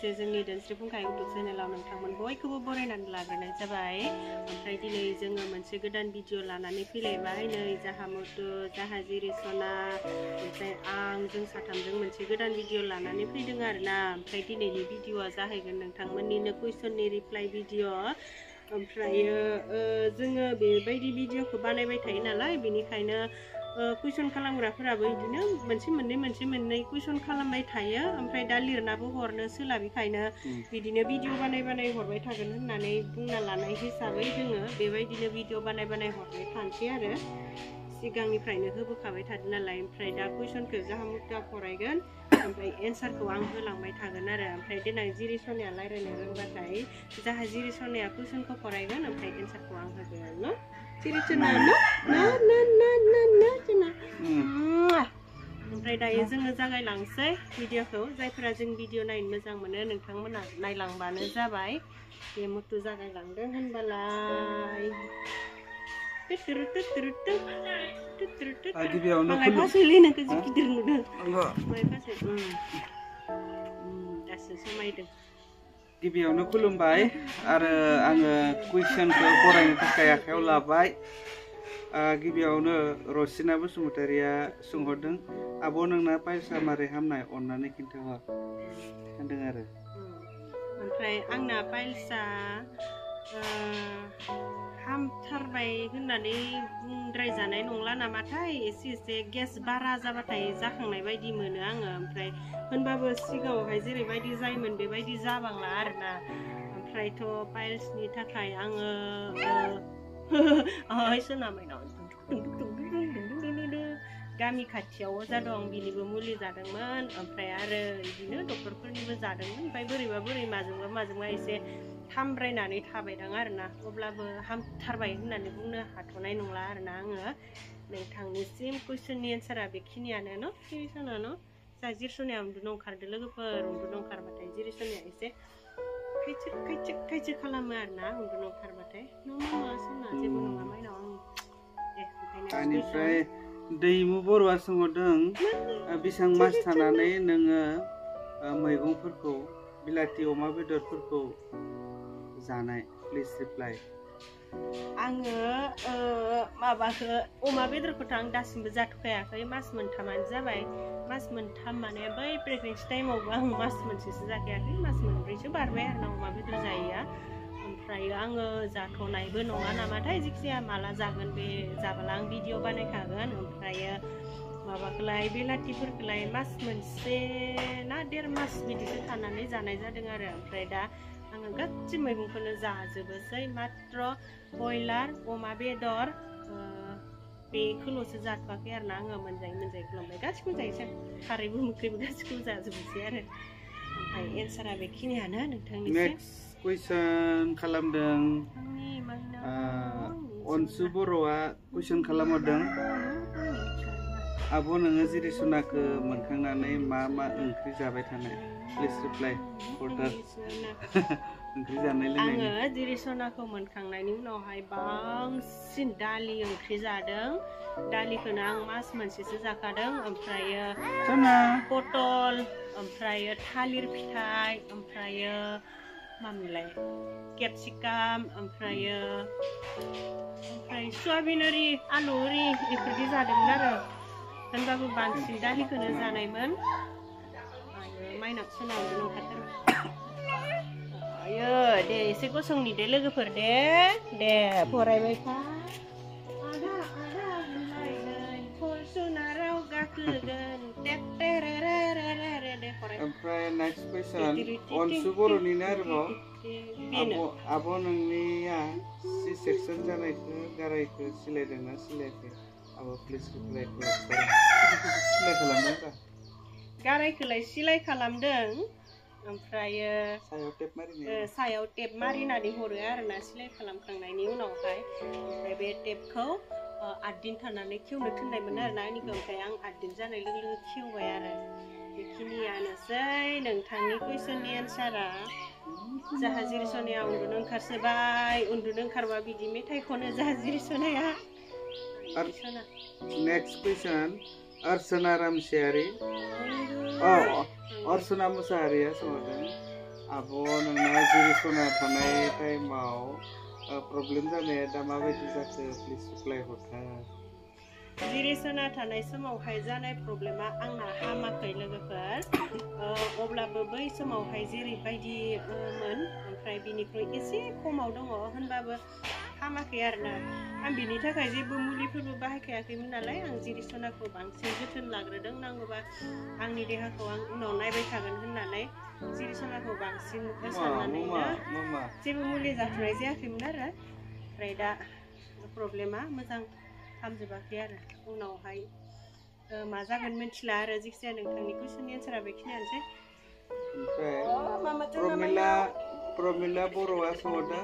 लोगोसे जोंनि दोनस्रि फुंखा इउटुब चेनेलाव नोंथांमोन बयखौबो बरायनानै लाग्रोनाय जाबाय। ओमफ्राय दिनै जोङो मोनसे गोदान भिडिअ लानानै फैलायबाय। नै जाहा मुथु, जाहा जिरिसना, ओमफ्राय जों साथामजों मोनसे गोदान भिडिअ लानानै फैदों आरोना। ओमफ्राय दिनैनि भिडिअआ जाहैगोन नोंथांमोननिनो कुइसननि रिप्लाइ भिडिअ। ओमफ्रायो जोङो बेबायदि भिडिअखौ बानायबाय थायो नालाय, बेनिखायनो कुइसन खालामग्राफोराबो बिदिनो मोनसे मोननै कुइसन खालामबाय थायो। ओमफ्राय दा लिरनाबो हरनो सोलाबिखायनो बिदिनो भिडिअ बानाय हरबाय थागोन होननानै बुंना लानाय हिसाबै जोङो बेबायदिनो भिडिअ बानाय हरबाय थानोसै आरो। सिगांनिफ्रायनो होबोखाबाय थादों नालाय। ओमफ्राय दा कुइसनखौ जाहा मुथुआ फरायगोन, ओमफ्राय एन्सारखौ आं होलांबाय थागोन आरो। ओमफ्राय देनां जिरिसनाया रायज्लायनो रोंबाथाय जाहा जिरिसनाया कुइसनखौ फरायगोन, ओमफ्राय एन्सारखौ आं होगोन न'। जिरिसना ओमफ्राय दायो जोङो जागायलांसै भिडिअखौ। जायफोरा जों भिडिअ नायनो मोजां मोनो नोंथांमोना नायलांबानो जाबाय। बे मुथु जागायलांदों होनबालाय। गिबियावनो खुलुमबाय आरो आङो कुइसनखौ फरायनो थाखाय आखायाव लाबाय। गिबियावनो रसिना बसुमतारिया सोंहरदों, आब' नोंना पाइल्सआ मारै हामनाय अननानै खिन्थाहर होनदों आरो। ओमफ्राय आंना पाइल्सआ हामथारबाय होननानै बुंद्रायजानाय नंला नामाथाय। एसे गेस बारा जाबाथाय जाखांनाय बायदि मोनो आङो। ओमफ्राय होनबाबो सिगाङावहाय जेरैबायदि जायोमोन बेबायदि जाबांला आरोना। ओमफ्रायथ' पाइल्सनि थाखाय आङो गामि खाथियाव अजा दं, बिनिबो मुलि जादोंमोन। ओमफ्राय आरो बिदिनो डक्टरफोरनिबो जादोंमोन। ओमफ्राय बोरैबा माजोंबा एसे हामब्रायनानै थाबायदां आरोना। अब्लाबो हामथारबाय होननानै बुंनो हाथ'नाय नंला आरोना आङो। नोंथांनिसिम कुइसननि एन्सारा बेखिनियानो न'। जिरिसना न' जा जिरिसनाया उन्दुनो ओंखारदो लोगोफोर। उन्दुनो ओंखारबाथाय जिरिसनाया एसे खायचो खालामो आरोना उन्दुनो ओंखारबाथाय। जेबो नङा माइनाव बेनिफ्राय दैमु बर'आ सोंहरदों, बेसेबां मास थानानै नोङो मैगंफोरखौ बिलाथि अमा बेदरफोरखौ जानाय? Please reply. आङो माबाखौ अमा बेदरखौथ' आं दासिमबो जाथ'खायाखै। मास मोनथामानो जाबाय। मास मोनथाम माने बै प्रेगनेन्सि टाइमावबो आं मास मोनसेसो जाखायाखै। मास मोनब्रैसो बारबाय आरोना अमा बेदर जायैया। ओमफ्राय आङो जाथ'नायबो नङा नामाथाय। जिखिजाया माला जागोन बे जाबोला आं भिडिअ बानायखागोन। ओमफ्रायो माबाखौलाय बेलाथिफोरखौलाय मास मोनसे ना 1.5 मास बिदिसो थानानै जानाय जादों आरो। ओमफ्राय दा आङो गासै मैगंखौनो जाजोबोसै। मात्र बयलार, अमा बेदर बेखौल'सो जाथ'वाखै आरोना आङो। मोनजायै खालामबाय गासिखौबो जायोसै। खारैबो ओंख्रिबो गासिखौबो जाजोबोसै आरो। ओमफ्राय एन्सारा बेखिनियानो नोंथांनिसिम। नेक्स्ट कुइसन खालामदों अनसु बर'आ कुइसन खालामहरदों, आब' नोङो जिरिसनाखौ मोनखांनानै मा ओंख्रि जाबाय थानाय? प्लिज रिप्लाइ फरदार। ओंख्रि जानाय लोंनायनि। आङो जिरिसनाखौ मोनखांनायनि उनावहाय बांसिन दालि ओंख्रि जादों। दालिखौनो आं मास मोनसेसो जाखादों। ओमफ्रायो पटल, ओमफ्रायो थालिर फिथाइ, ओमफ्रायो मामोनलाय केपसिकाम, ओमफ्राय सयाबिन ओरि आलु ओरि बेफोरदि जादोंमोन आरो। होनबाबो बांसिन दालिखौनो जानायमोन। माइनाव सोनाव आयो दे एसे गसंनि दे लोगोफोर दे फरायबाय था। फरसुनाराव गाखोगोन। ओमफ्राय नेक्स्ट कुइसन अनसु बर'निनो आरोबाव, आब' नोंनिया सि सेक्सन जानायखौ गारायखौ सिलायदोंना सिलायाखै? आब' प्लिज रिप्लाइ सिलाय खालामदों। गारायखौलाय सिलाय खालामदों। ओमफ्रायो सायाव टेप मारिनानै हरो आरोना सिलाय खालामखांनायनि उनावहाय। ओमफ्राय बे टेपखौ 8 दिन थानानै खेवनो थिननायमोन आरोना आंनिखौ। ओमफ्राय आं 8 दिन जानाय लोगो लोगो खेवबाय आरो। बेखिनियानोसै नोंथांनि कुइसननि एन्सारा। जाहा जिरिसनाया उन्दुनो ओंखारसोबाय। उन्दुनो ओंखारबा बिदि मेथाइ खनो जाहा जिरिसनाया। नेक्स्ट कुइसन अर्चना रामसियारि अर्चना मुसाहारिया सोंहरदों, आब' नोंना जिरिसना थानाय टाइमाव प्रब्लेम जानाया दा माबायदि जाखो प्लिज रिप्लाइ हरथार जिरिसना थानाय समावहाय जानाय प्रब्लेमा आंना हामाखै लोगोफोर अब्लाबो बै समावहाय जेरैबायदि मोन ओमफ्राय बिनिख्रुइ एसे खमाव दङ होनबाबो हामाखै आरोना आं बिनि थाखाय जेबो मुलिफोरबो बाहायखायाखैमोन नालाय आं जिरिसनाखौ बांसिन जोथोन लाग्रोदों नांगौबा आंनि देहाखौ आं उनाव नायबाय थागोन होननानै जिरिसनाखौ बांसिन साननानैनो जेबो मुलि जाथ'नाय जायाखैमोन आरो ओमफ्राय दा प्रब्लेमा मोजां हामजोबाखै आरो उनावहाय मा जागोन मिथिला आरो जिखिजाया नोंथांनि कुइसननि एन्सारा बेखिनियानोसै ओमफ्राय प्रमिला बर'आ सोंहरदों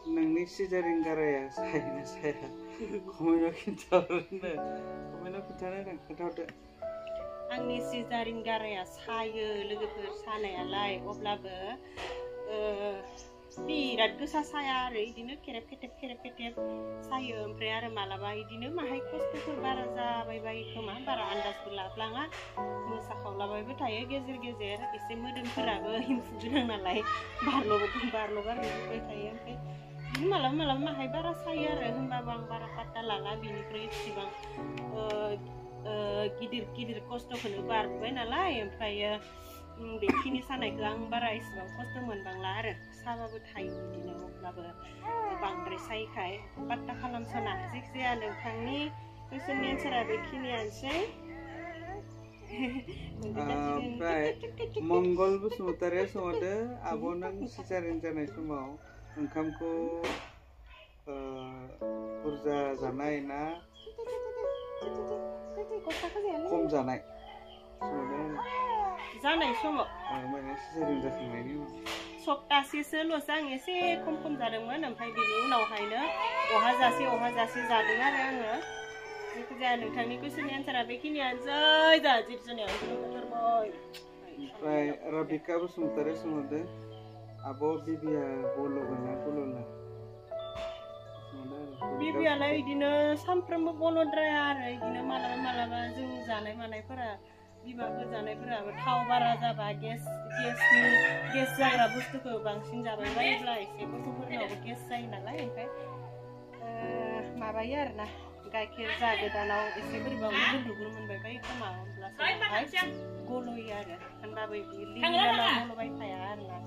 नोंनि सिजारिं गाराया सायोना साया कमेन्टआव खिन्थाहरदो आंनि सिजारिं गाराया सायो लोगोफोर सानायालाय अब्लाबो बिराद गोसा साया आरो इदिनो खेरेब खेथेब सायो ओमफ्राय आरो मालाबा इदिनो माहाय खस्थ'फोर बारा जाबाय बायो खोमा बारा आन्दाजबो लाफ्लाङा मोसाखावलाबायबो थायो गेजेर गेजेर एसे मोदोमफोराबो एम्फौ गोनां नालाय बारल' बारबाय थायो ओमफ्राय बिदिनो मालाबा माहाय बारा सायो आरो होनबाबो आं बारा पात्ता लाला बिनिफ्राय इसेबां गिदिर खस्थ'खौनो बारबाय नालाय ओमफ्रायो बेखिनि सानायखौ आं बारा इसेबां खस्थ' मोनबांला आरो साबाबो थायो बिदिनो अब्लाबो बांद्राय सायखाय पात्ता खालामसना जायखिजाया नोंथांनि कुइसननि एन्सारा बेखिनियानोसै ओमफ्राय मंगल बसुमतारिया सोंहरदो आब' नों सिजारिं जानाय समाव ओंखामखौ बुरजा जानाय ना खम जानाय जानाय समाव माने सिजारिं जाखांनायनि उनाव सप्तासेसोल'सो आं एसे खम जादोंमोन ओमफ्राय बिनि उनावहायनो अहाजासे जादों आरो आङो जायखिजाया नोंथांनि कुइसननि एन्सारा बेखिनियानोसै दा जिरजोनायाव ओमफ्राय राबिका बसुमतारी सोंहरदो आब' बिबिया बल'गोन ना बल'ला बिबियालाय बिदिनो सानफ्रोमबो बल'द्राया आरो बिदिनो मालाबा जों जानाय मानायफोरा बिमाफोर जानायफोराबो थाव बारा जाबा गेस जाग्रा बुस्थुखौ बांसिन जाबाय बायोब्ला एसे गथ'फोरनावबो गेस जायो नालाय ओमफ्राय माबायो आरोना गाइखेर जा गोदानाव एसे बोरैबा गुदुर मोनबाय बायो खोमा होमब्लासो गल'यो आरो होनबाबो लिमिटाव गल'बाय थाया आरोना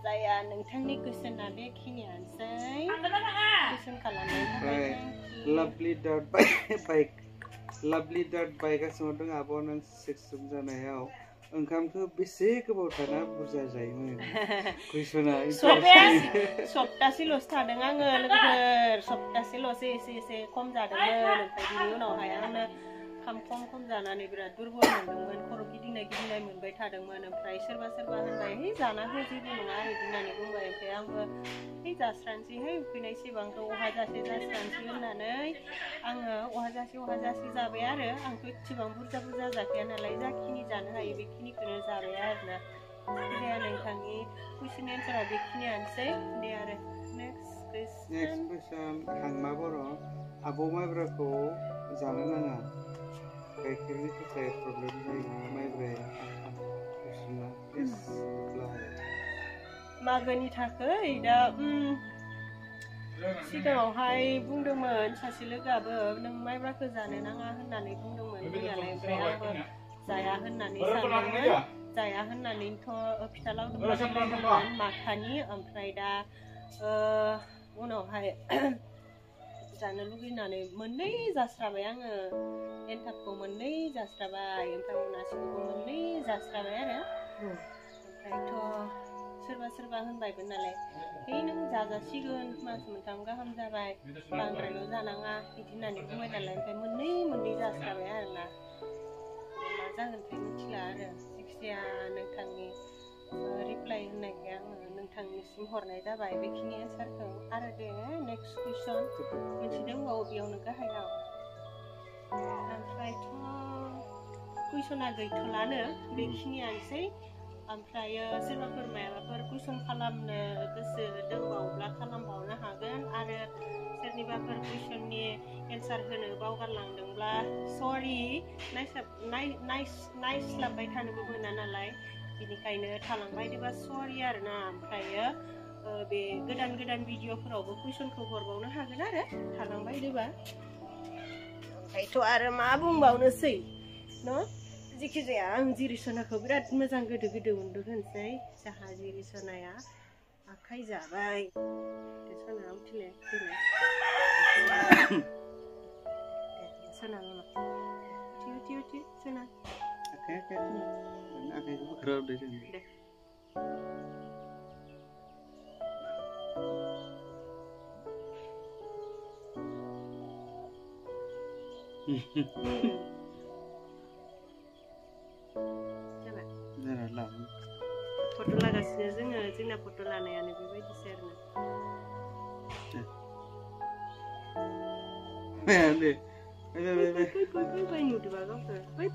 जाया नोंथांनि कुइसना बेखिनियानोसै कुइसन खालामनायनि थाखाय लाभलि डार्ट बाइकआ सोंहरदों आब' नों सेक्सन जानायाव ओंखामखौ बेसे गोबाव थाना बुरजा जायोमोन कुइसना सप्तासेल'सो थादों आङो लोगोफोर सप्तासेल'सो एसे खम जादोंमोन ओमफ्राय बिनि उनावहाय आंनो खम जानानै बिराद दुरबल मोनदोंमोन खर' गिदिंनाय मोनबाय थादोंमोन ओमफ्राय सोरबा होनबाय है जाना हो जेबो नङा बिदि होननानै बुंबाय ओमफ्राय आंबो है जास्रानोसै उखैनायसेबांखौ अहाजासे जास्रानोसै होननानै आङो अहाजासे जाबाय आरो आंथ' एसेबां बुरजा जाखाया नालाय जाखिनि जानो हायो बेखिनिखौनो जाबाय आरोना जायखिजाया नोंथांनि कुइसननि एन्सारा बेखिनियानोसै दे आरो नेक्स्ट कुइसन हांमा बर' आब' माइब्राखौ जानो नाङा गाइखेरनि थाखाय प्रब्लेम जायो माइब्राया मागोनि थाखाय दा सिगाङावहाय बुंदोंमोन सासे लोगोआबो नों माइब्राखौ जानो नाङा होननानै बुंदोंमोन बुंनायालाय ओमफ्राय आंबो जाया होननानै सानदोंमोन जाया होननानैथ' फिथा लावदुम बानायदोंमोन माथानि ओमफ्राय दा उनावहाय जानो लुगैनानै मोननै जास्राबाय आङो एन्थाबखौ मोननै जास्राबाय ओमफ्राय अनासिखौबो मोननै जास्राबाय आरो ओमफ्रायथ' सोरबा होनबायबो नालाय है नों जाजासिगोन मास मोनथाम गाहाम जाबाय बांद्रायल' जानाङा बिदि होननानै बुंबाय नालाय ओमफ्राय मोननै जास्राबाय आरोना मा जागोनथाय मिथिला आरो जायखिजाया नोंथांनि रिप्लाइ होननायखाय आङो नोंथांनिसिम हरनाय जाबाय बेखिनि एन्सारखौ आरो दे नेक्स्ट कुइसन मोनसे दंबावो बेयावनो गाहायाव ओमफ्रायथ' कुइसना गैथ'लानो बेखिनियानोसै ओमफ्रायो सोरबाफोर माबाफोर कुइसन खालामनो गोसो दंबावोब्ला खालामबावनो हागोन आरो सोरनिबाफोर कुइसननि एन्सार होनो बावगारलांदोंब्ला सरि नायस्लाबबाय थानोबो मोना नालाय बेनिखायनो थालांबाय दोबा सरि आरोना ओमफ्रायो बे गोदान गोदान भिडिअफोरावबो कुइसनखौ हरबावनो हागोन आरो थालांबाय दोबा ओमफ्रायथ' आरो मा बुंबावनोसै न' जेखि जाया आं जिरिसनाखौ बिराद मोजां गोदो गोदो उन्दु होनसै जाहा जिरिसनाया आखाइ जाबाय सना उथिले दिनै सना मामा उथि सना आखाइखौ बोख्राबदो जों दे फट' लागासिनो जोङो जोंना फट' लानायानो बेबायदिसो आरोना दे फै नुदोबा गावखौ फै